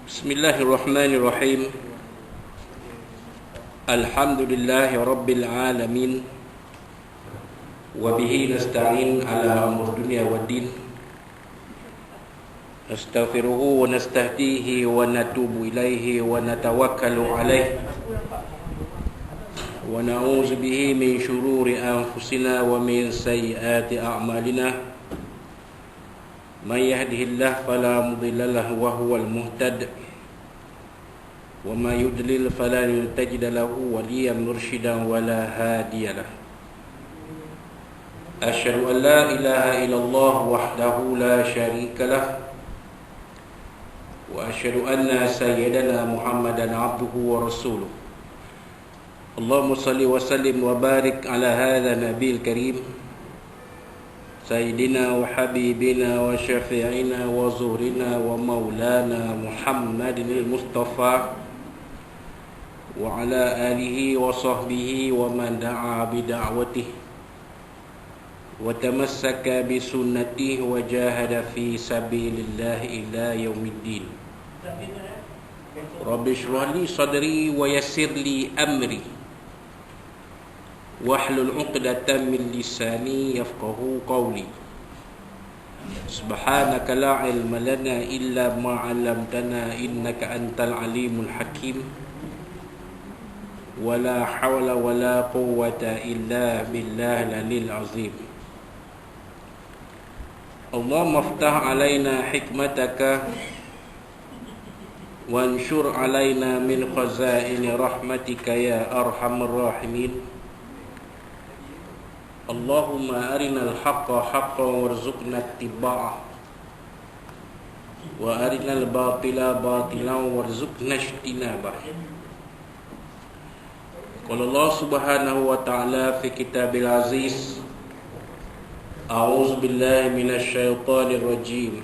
Bismillahirrahmanirrahim. Alhamdulillahi rabbil alamin. Wa bihi nasta'in ala umur dunya waddin. Nastaghfiruhu wa nastahdihi wa natubu ilaihi wa natawakkalu alaihi. Wa na'udzu bihi min syururi anfusina wa min sayyiati a'malina. Man yahdihillahu fala mudilla lahu wa huwal muhtad. Wa may yudlil falan tajida lahu waliyan mursyidan wa la hadiya lahu. Asyhadu an la ilaha illallah wahdahu la syarika lah. Wa asyhadu anna sayyidana Muhammadan abduhu wa rasuluh. Allahumma salli wa sallim wa barik ala hadha nabiyil karim Sayyidina wa habibina wa syafi'ina wa zuhrina wa maulana Muhammadin al-Mustafa wa ala alihi wa sahbihi wa man da'a bida'watihi wa tamassaka bi sunnatihi wa jahada fi sabilillahi ila yaumiddin. Rabbi shrah li sadri wa yassir li amri wahlul 'uqdatam min lisani yafqahu qawli. Subhanaka la ilma lana illa ma 'allamtana innaka antal alimul hakim. Wala hawla wala quwwata illa billahil aliyil azim. Allahumma iftah 'alaina hikmataka wanshur 'alaina min khazaini rahmatika ya arhamar rahimin. Allahumma arinal haqqa haqqan warzuqna ittiba'ah wa arinal batila batilan warzuqna ijtinabah. Qala Allah subhanahu wa ta'ala fi kitabil aziz, a'udzu billahi minasy syaithanir rajim.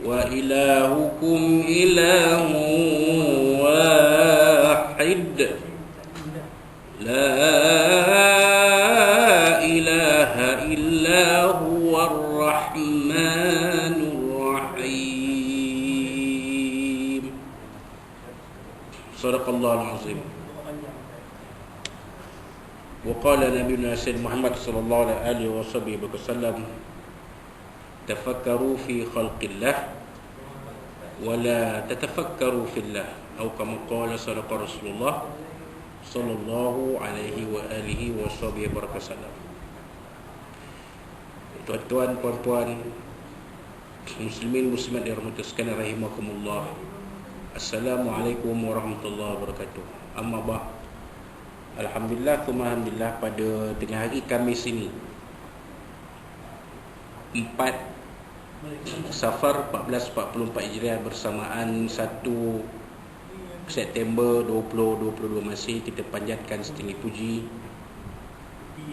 Wa ilahukum ilahun wahid la ilaha illa huwar rahmanur rahim. Sadaqallahul azim. Wa qala nabiyuna sayyid Muhammad sallallahu alaihi wasallam, tafakkaru fi khalqillah wa la tatafakkaru fillah, atau kama qala sadaqa Rasulullah sallallahu alaihi wa alihi wasallam. Tuan-tuan, puan-puan, muslimin muslimat dirahmati sekalian rahimakumullah. Assalamualaikum warahmatullahi wabarakatuh. Amma ba'd. Alhamdulillah, alhamdulillah, pada tengah hari Khamis ini 4 Safar 1444 Hijriah bersamaan 1 September 2022 masih kita panjatkan setinggi puji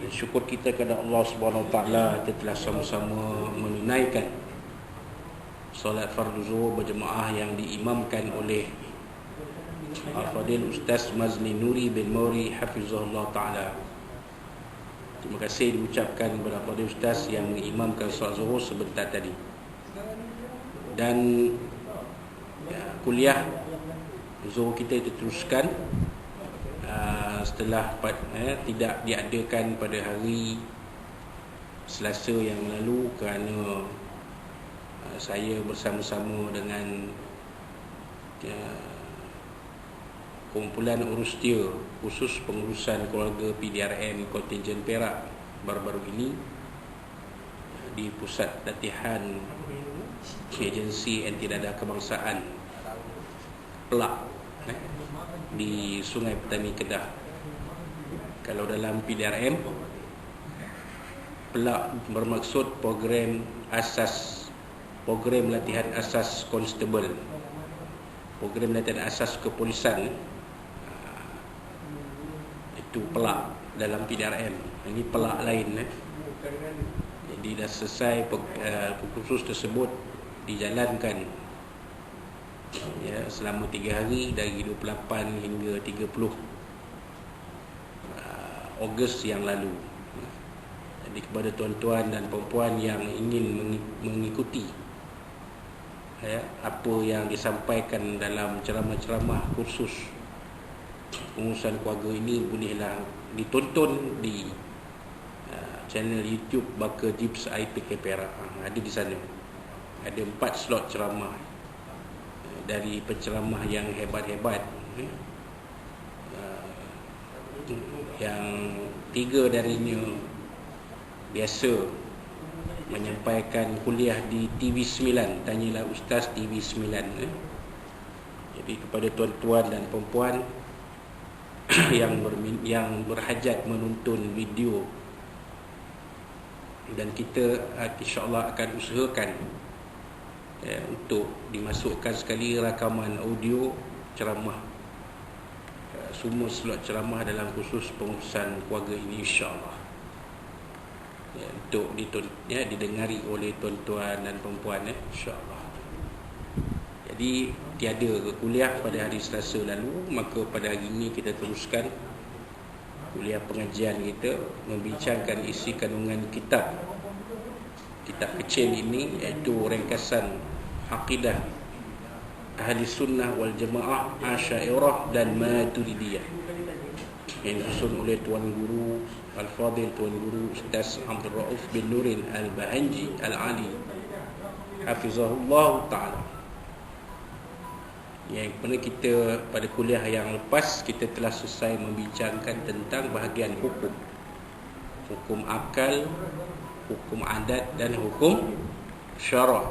dan syukur kita kepada Allah Subhanahu Wa Taala. Kita telah sama-sama menunaikan solat fardu zuhur berjemaah yang diimamkan oleh Al-Fadil Ustaz Mazli Nuri bin Mauri hafizahullah taala. Terima kasih diucapkan kepada Al-Fadil Ustaz yang mengimamkan solat zuhur sebentar tadi. Dan kuliah zuhur kita diteruskan setelah tidak diadakan pada hari Selasa yang lalu kerana saya bersama-sama dengan kumpulan urustia khusus pengurusan keluarga PDRM kontingen Perak baru-baru ini di pusat latihan agensi anti dadah kebangsaan Pelak di Sungai Petani Kedah. Kalau dalam PDRM, Pelak bermaksud program latihan asas konstable, program latihan asas kepolisan. Itu Pelak dalam PDRM. Ini Pelak lain. Jadi dah selesai kursus tersebut dijalankan selama 3 hari dari 28 hingga 30 Ogos yang lalu. Jadi kepada tuan-tuan dan puan-puan yang ingin mengikuti apa yang disampaikan dalam ceramah-ceramah kursus pengurusan keluarga ini bolehlah ditonton di channel YouTube Bakar Jips IPK Perak. Ada di sana. Ada 4 slot ceramah dari penceramah yang hebat-hebat. Yang 3 darinya biasa menyampaikan kuliah di TV9. Tanyalah Ustaz TV9. Jadi kepada tuan-tuan dan perempuan yang berhajat menonton video, dan kita insya-Allah akan usahakan untuk dimasukkan sekali rakaman audio ceramah, semua slot ceramah dalam khusus pengurusan keluarga ini, insya-Allah, untuk didengari oleh tuan-tuan dan perempuan, insya-Allah. Jadi tiada kuliah pada hari Selasa lalu, maka pada hari ini kita teruskan kuliah pengajian kita membincangkan isi kandungan kitab kecil ini, iaitu ringkasan akidah Ahli Sunnah wal Jamaah Asy'ariyah dan Maturidiyah, yang disusun oleh Tuan Guru Al-Fadil Tuan Guru Ustaz Abdul Rauf bin Nurin Al-Bahanji Al-Ali hafizahullah ta'ala. Yang mana kita pada kuliah yang lepas kita telah selesai membincangkan tentang bahagian hukum akal, hukum adat dan hukum syarak.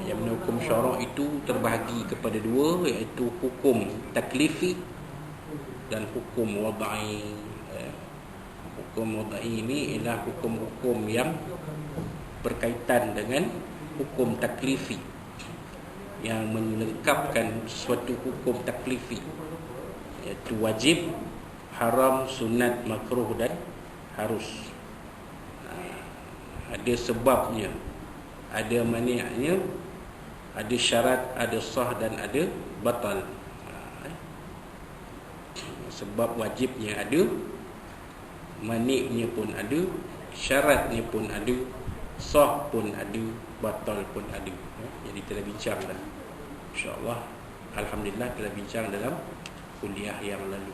Yang mana hukum syarak itu terbahagi kepada 2, iaitu hukum taklifi dan hukum wadai. Hukum wadai ini ialah hukum-hukum yang berkaitan dengan hukum taklifi, yang melengkapkan suatu hukum taklifi, iaitu wajib, haram, sunat, makruh dan harus. Ada sebabnya, ada mani'nya, ada syarat, ada sah dan ada batal. Sebab wajibnya ada, mani'nya pun ada, syaratnya pun ada, sah pun ada, batal pun ada. Jadi kita bincang dah, insya-Allah, alhamdulillah kita bincang dalam kuliah yang lalu.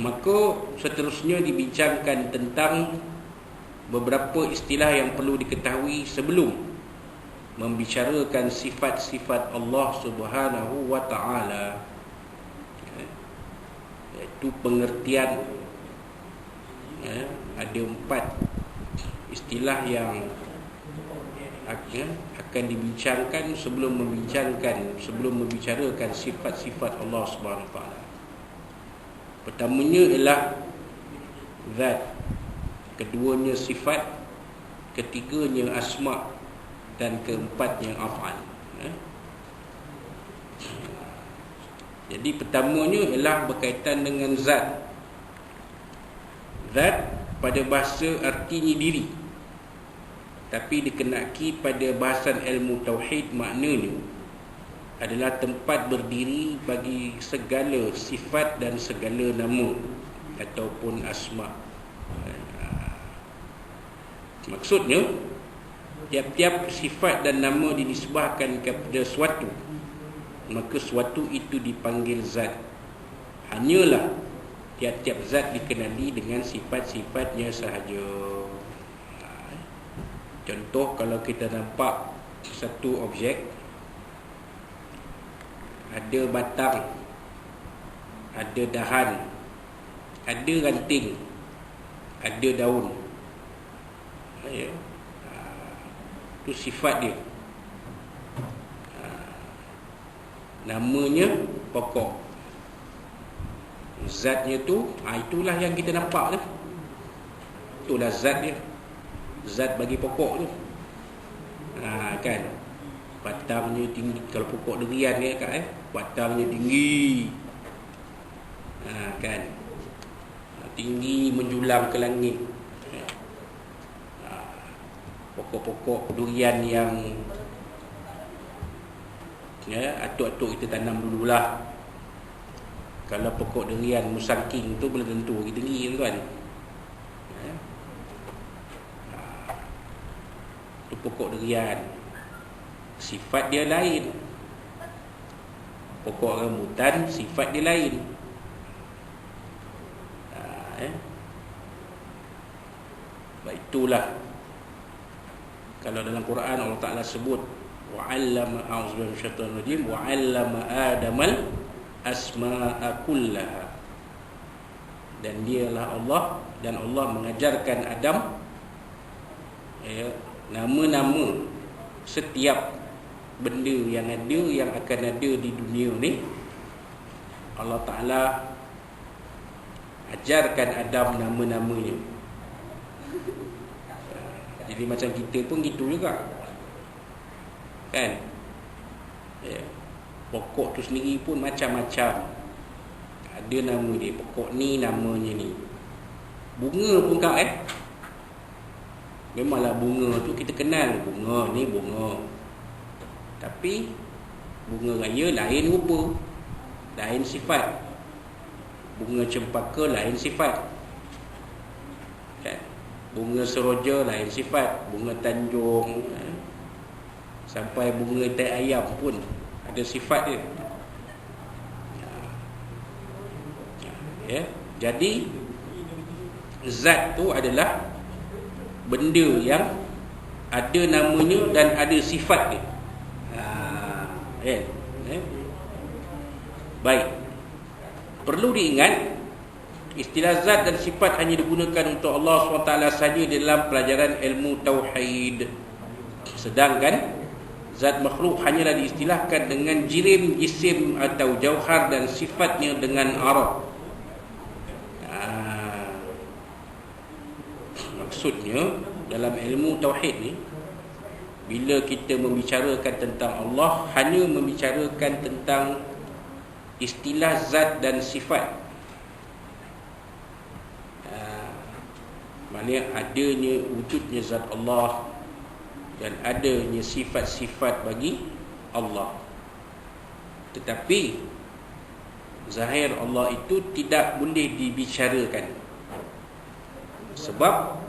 Maka seterusnya dibincangkan tentang beberapa istilah yang perlu diketahui sebelum membicarakan sifat-sifat Allah Subhanahu wa taala, iaitu pengertian. Ada 4 istilah yang akan dibincangkan sebelum membicarakan sifat-sifat Allah Subhanahu wa taala. Pertamanya ialah zat, keduanya sifat, ketiganya asma, dan keempatnya af'al. Jadi pertamanya ialah berkaitan dengan zat. Zat pada bahasa artinya diri, tapi dikenaki pada bahasan ilmu tauhid maknanya adalah tempat berdiri bagi segala sifat dan segala nama ataupun asma. Maksudnya, tiap-tiap sifat dan nama dinisbahkan kepada suatu, maka suatu itu dipanggil zat. Hanyalah tiap-tiap zat dikenali dengan sifat-sifatnya sahaja. Contoh, kalau kita nampak satu objek, ada batang, ada dahan, ada ranting, ada daun, itu sifat dia. Namanya pokok, zatnya tu, itulah yang kita nampak tu. Itulah zat dia, zat bagi pokok tu. Kan, batangnya tinggi. Kalau pokok durian ni kan, batangnya tinggi, kan, tinggi menjulang ke langit. Pokok-pokok durian yang atuk-atuk kita tanam dululah. Kalau pokok durian musangking tu belum tentu lagi tinggi, tuan. Itu pokok durian. sifat dia lain. Pokok rambutan, sifat dia lain. Baik, itulah kalau dalam Quran Allah Ta'ala sebut wa'allama a'udzubillahi minasyaitonir rajim wa'allama adamal asma'a kullaha, dan dialah Allah, dan Allah mengajarkan Adam nama-nama setiap benda yang ada, yang akan ada di dunia ni. Allah Ta'ala ajarkan Adam nama-namanya. Jadi macam kita pun gitu juga, kan? Pokok tu sendiri pun macam-macam, ada nama dia. Pokok ni namanya ni. Bunga pun kau memanglah bunga tu kita kenal, bunga ni bunga. Tapi bunga raya lain rupa, lain sifat. Bunga cempaka lain sifat, kan? Bunga seroja lain sifat. Bunga tanjung, sampai bunga tai ayam pun ada sifat dia. Jadi zat tu adalah benda yang ada namanya dan ada sifat dia. Baik, perlu diingat, istilah zat dan sifat hanya digunakan untuk Allah SWT sahaja dalam pelajaran ilmu tauhid. Sedangkan zat makhluk hanyalah diistilahkan dengan jirim, jisim atau jauhar, dan sifatnya dengan arab. Maksudnya dalam ilmu tauhid ni, bila kita membicarakan tentang Allah, hanya membicarakan tentang istilah zat dan sifat. Maknanya adanya wujudnya zat Allah dan adanya sifat-sifat bagi Allah. Tetapi zahir Allah itu tidak boleh dibicarakan, sebab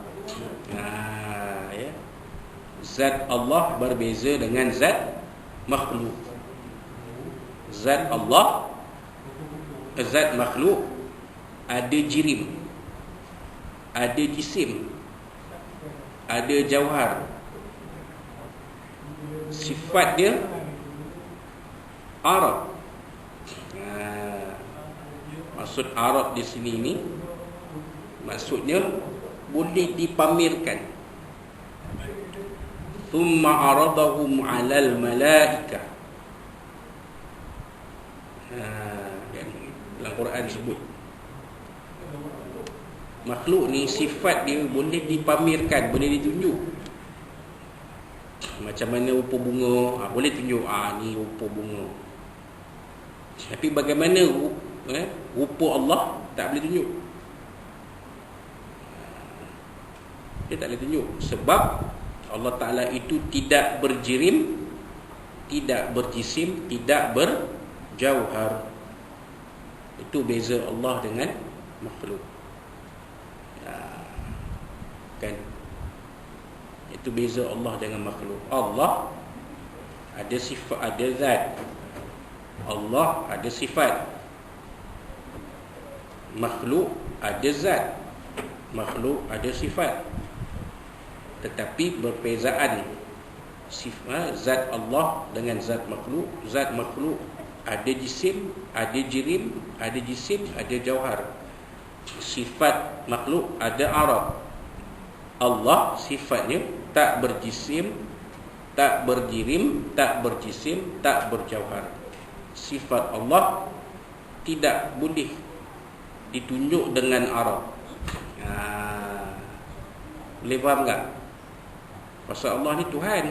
zat Allah berbeza dengan zat makhluk. Zat Allah, zat makhluk ada jirim, ada jisim, ada jauhar. Sifat dia arad. Maksud arad di sini ni, maksudnya boleh dipamerkan. Thumma aradahum 'alal malaikah. Dalam Quran sebut makhluk ni sifat dia boleh dipamerkan, boleh ditunjuk. Macam mana rupa bunga, boleh tunjuk, ni rupa bunga. Tapi bagaimana rupa Allah, tak boleh tunjuk. Dia tak boleh tunjuk, sebab Allah Ta'ala itu tidak berjirim, tidak berjisim, tidak berjauhar. Itu beza Allah dengan makhluk, kan? Itu beza Allah dengan makhluk. Allah ada sifat, ada zat. Allah ada sifat. Makhluk ada zat, makhluk ada sifat. Tetapi berbezaan sifat zat Allah dengan zat makhluk. Zat makhluk ada jisim, ada jirim, ada jisim, ada jauhar. Sifat makhluk ada arab. Allah sifatnya tak berjisim, tak berjirim, tak berjisim, tak berjauhar. Sifat Allah tidak boleh ditunjuk dengan arab. Boleh faham tak? Pasal Allah ni Tuhan.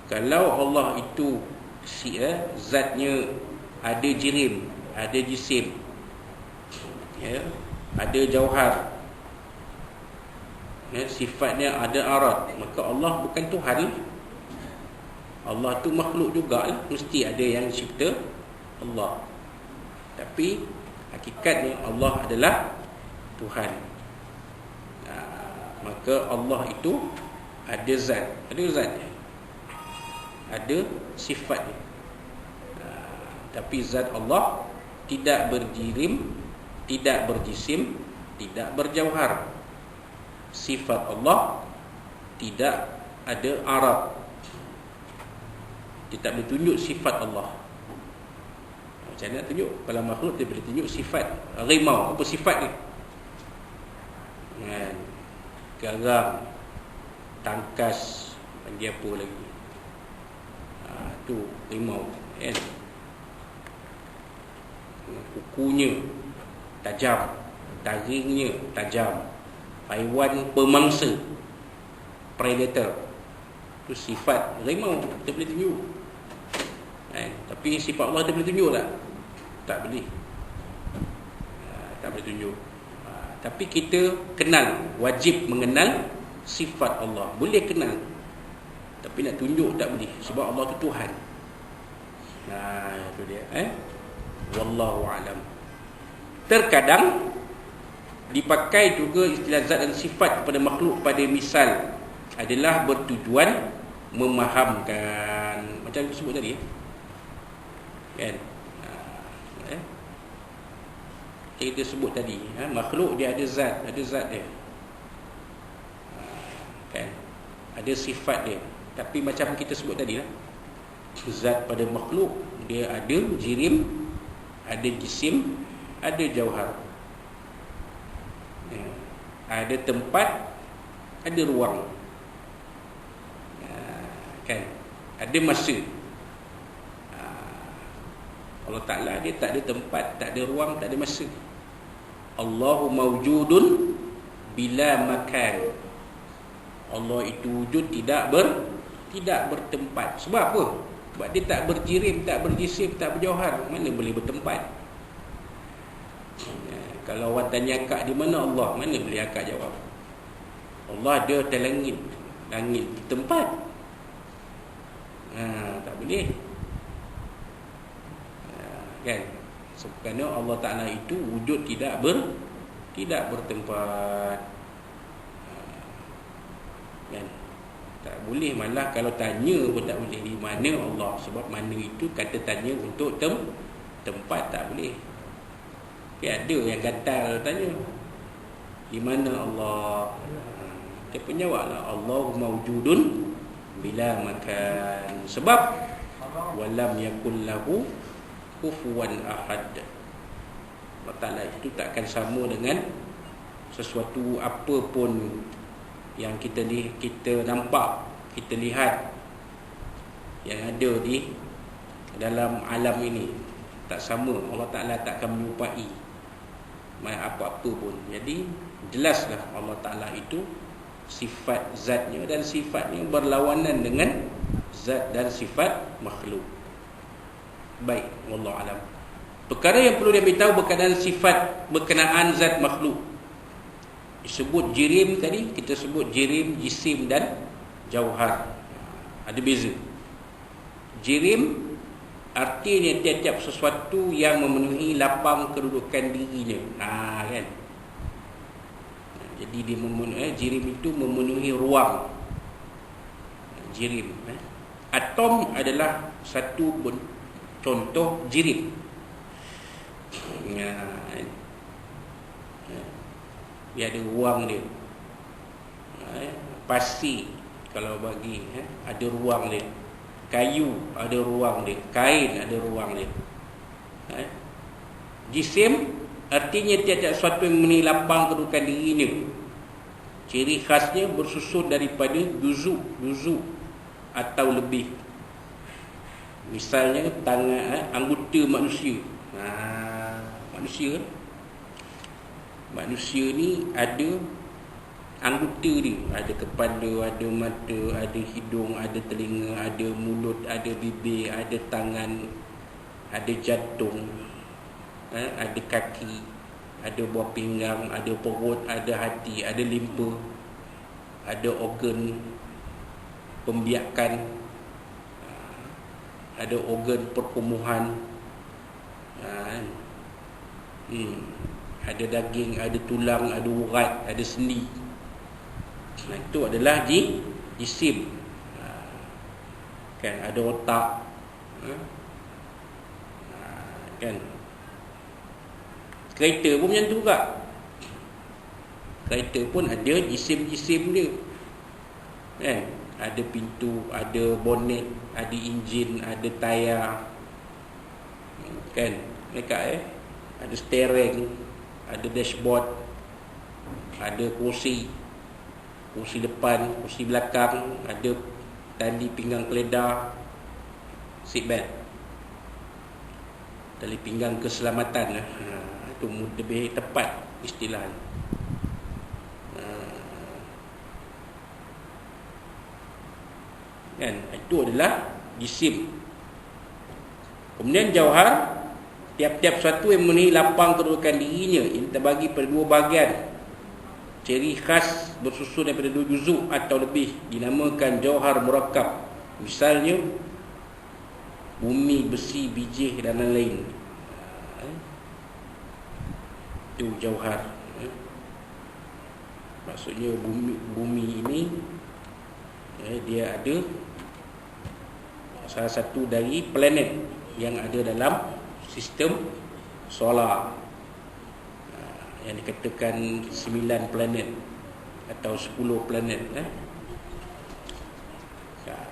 Kalau Allah itu zatnya ada jirim, ada jisim, ada jauhar, sifatnya ada arad, maka Allah bukan Tuhan. Allah tu makhluk jugalah, mesti ada yang cipta Allah. Tapi hakikatnya Allah adalah Tuhan. Maka Allah itu ada zat, ada zatnya. ada sifat dia. Tapi zat Allah tidak berjirim, tidak berjisim, tidak berjauhar. Sifat Allah tidak ada arab. Dia tak boleh tunjuk sifat Allah. Macam mana tunjuk? Kalau makhluk dia boleh tunjuk sifat. Harimau, apa sifat dia? Kan? Garang, tangkas, panggil apa lagi? Tu harimau, kan? Kukunya tajam, taringnya tajam. Haiwan pemangsa, predator. Itu sifat harimau, dia boleh tunjuk. Tapi sifat Allah dia boleh tunjuk tak? Tak boleh. Tak boleh tunjuk. Tapi kita kenal, wajib mengenal sifat Allah. Boleh kenal, tapi nak tunjuk tak boleh, sebab Allah tu Tuhan. Itu dia. Wallahu a'lam. Terkadang dipakai juga istilah zat dan sifat kepada makhluk pada misal adalah bertujuan memahamkan, macam disebut tadi, kan? Kita sebut tadi, makhluk dia ada zat dia, kan? Ada sifat dia. Tapi macam kita sebut tadi lah, zat pada makhluk dia ada jirim, ada jisim, ada jauhar, ada tempat, ada ruang, kan? Ada masa. Allah Ta'ala dia tak ada tempat, tak ada ruang, tak ada masa. Allahu mawjudun bila makan. Allah itu wujud tidak bertempat. Sebab apa? Sebab dia tak berjirim, tak berjisim, tak berjauhar. Mana boleh bertempat? Kalau orang tanya akak di mana Allah, mana boleh akak jawab? Allah ada di langit. Langit di tempat. Tak boleh. Kan? Kerana Allah Ta'ala itu wujud tidak bertempat. Kan? Tak boleh. Malah kalau tanya pun tak boleh, di mana Allah. Sebab mana itu kata tanya untuk tempat, tak boleh. Tapi ada yang gatal tanya, di mana Allah? Dia pun jawablah, Allahu mawjudun bila makan. Sebab walam yakul lahu kufuwan ahad. Allah Ta'ala itu takkan sama dengan sesuatu apa pun yang kita nampak, kita lihat, yang ada di dalam alam ini. Tak sama. Allah Ta'ala takkan menyerupai apa-apa pun. Jadi jelaslah Allah Ta'ala itu sifat zatnya dan sifatnya berlawanan dengan zat dan sifat makhluk. Baik, wallahu alam. Perkara yang perlu dia beritahu berkenaan sifat, berkenaan zat makhluk. Disebut jirim tadi, kita sebut jirim, jisim dan jauhar. Ada beza. Jirim artinya tiap-tiap sesuatu yang memenuhi lapang kedudukan dirinya. Kan? Jadi dia jirim itu memenuhi ruang. Jirim. Atom adalah satu contoh jirim. Dia ada ruang dia. Pasti kalau bagi ada ruang dia. Kayu ada ruang dia. Kain ada ruang dia. Jisim artinya tiada sesuatu yang memenuhi lapang kedudukan dirinya. Ciri khasnya bersusun daripada juzuk atau lebih. Misalnya tangan, anggota manusia. Manusia ni ada anggota dia. Ada kepala, ada mata, ada hidung, ada telinga, ada mulut, ada bibir, ada tangan, ada jantung, ada kaki, ada buah pinggang, ada perut, ada hati, ada limpa, ada organ pembiakan, ada organ perkumuhan, ada daging, ada tulang, ada urat, ada sendi. Itu adalah jisim. Kan ada otak. Kan kereta pun macam tu juga. Kereta pun ada jisim-jisim dia. Kan ada pintu, ada bonet, ada enjin, ada tayar. Kan mereka ada steering, ada dashboard, ada kursi depan, kursi belakang, ada tali pinggang keledar, seat belt, tali pinggang keselamatan. Itu lebih tepat istilah. Kan itu adalah jisim. Kemudian jauhar, tiap-tiap suatu yang memenuhi lapang kedudukan dirinya, ini terbagi pada dua bahagian. Ciri khas bersusun daripada dua juzuk atau lebih dinamakan jauhar murakkab. Misalnya bumi, besi, biji dan lain-lain. Itu jauhar. Maksudnya bumi ini dia ada salah satu dari planet yang ada dalam sistem solar, yang dikatakan 9 planet atau 10 planet.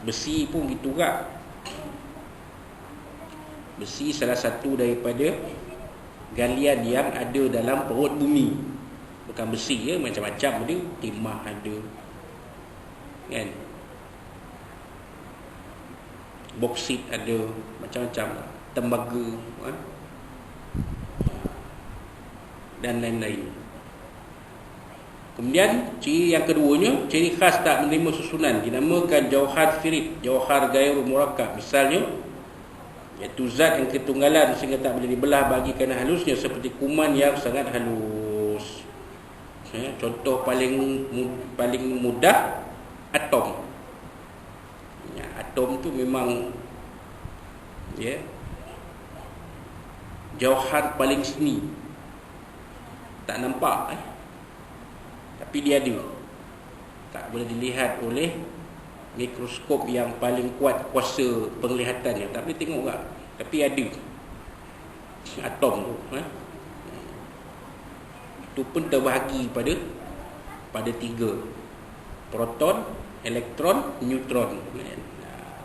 Besi pun gitu juga. Besi salah satu daripada galian yang ada dalam perut bumi. Bukan besi ya, macam-macam dia. Timah ada, kan, boksit ada, macam-macam, tembaga, dan lain-lain. Kemudian ciri yang keduanya, ciri khas tak menerima susunan, dinamakan jauhar firid, jauhar gairu murakkab. Misalnya iaitu zat yang ketunggalan sehingga tak boleh dibelah bagi kerana halusnya, seperti kuman yang sangat halus. Contoh paling mudah, atom. Atom tu memang jauhar paling seni, tak nampak, tapi dia ada, tak boleh dilihat oleh mikroskop yang paling kuat kuasa penglihatannya, tak boleh tengok tak, tapi ada atom tu. Itu pun terbahagi pada 3: proton, elektron, neutron.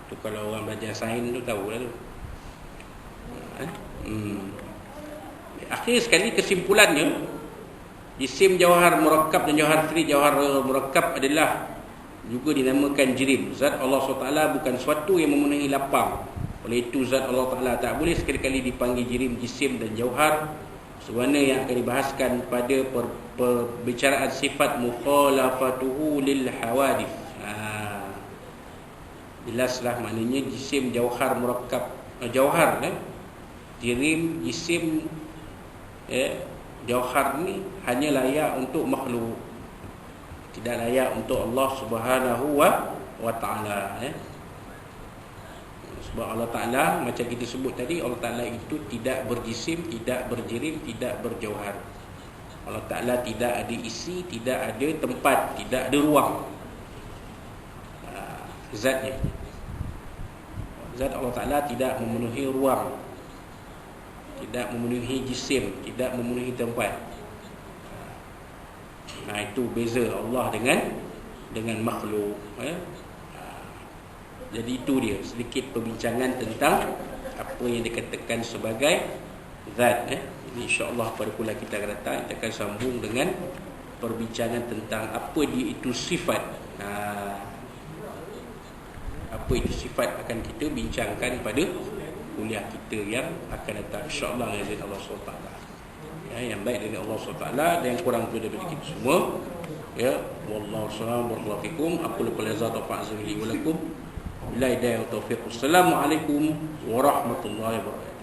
Tu kalau orang belajar sains tu tahulah tu. Akhir sekali kesimpulannya, jisim jauhar murakkab dan jauhar firid. Jauhar murakkab adalah juga dinamakan jirim. Zat Allah SWT bukan sesuatu yang memenuhi lapang. Oleh itu zat Allah Ta'ala tak boleh sekali-kali dipanggil jirim, jisim dan jauhar, sebagaimana yang akan dibahaskan pada perbicaraan sifat mukhalafatuhu lil hawadith. Jelaslah maknanya jisim jauhar murakkab, jauhar jirim, jisim jauhar ni hanya layak untuk makhluk, tidak layak untuk Allah Subhanahu wa Ta'ala. Sebab Allah Ta'ala, macam kita sebut tadi, Allah Ta'ala itu tidak berjisim, tidak berjirim, tidak berjauhar. Allah Ta'ala tidak ada isi, tidak ada tempat, tidak ada ruang. Zatnya, zat Allah Ta'ala tidak memenuhi ruang, tidak memenuhi jisim, tidak memenuhi tempat. Itu beza Allah dengan makhluk. Jadi itu dia sedikit perbincangan tentang apa yang dikatakan sebagai zat. Jadi insya-Allah pada kuliah kita akan datang, kita akan sambung dengan perbincangan tentang apa dia itu sifat. Apa itu sifat akan kita bincangkan pada kuliah kita yang akan datang, insya-Allah, dari Allah SWT. Yang baik dari Allah SWT dan yang kurang itu daripada kita semua. Wallahu a'lam bishawab. Aku lupa lazat wa fa'zili wa lakum. Bila hidayah wa taufiq. Assalamualaikum warahmatullahi wabarakatuh.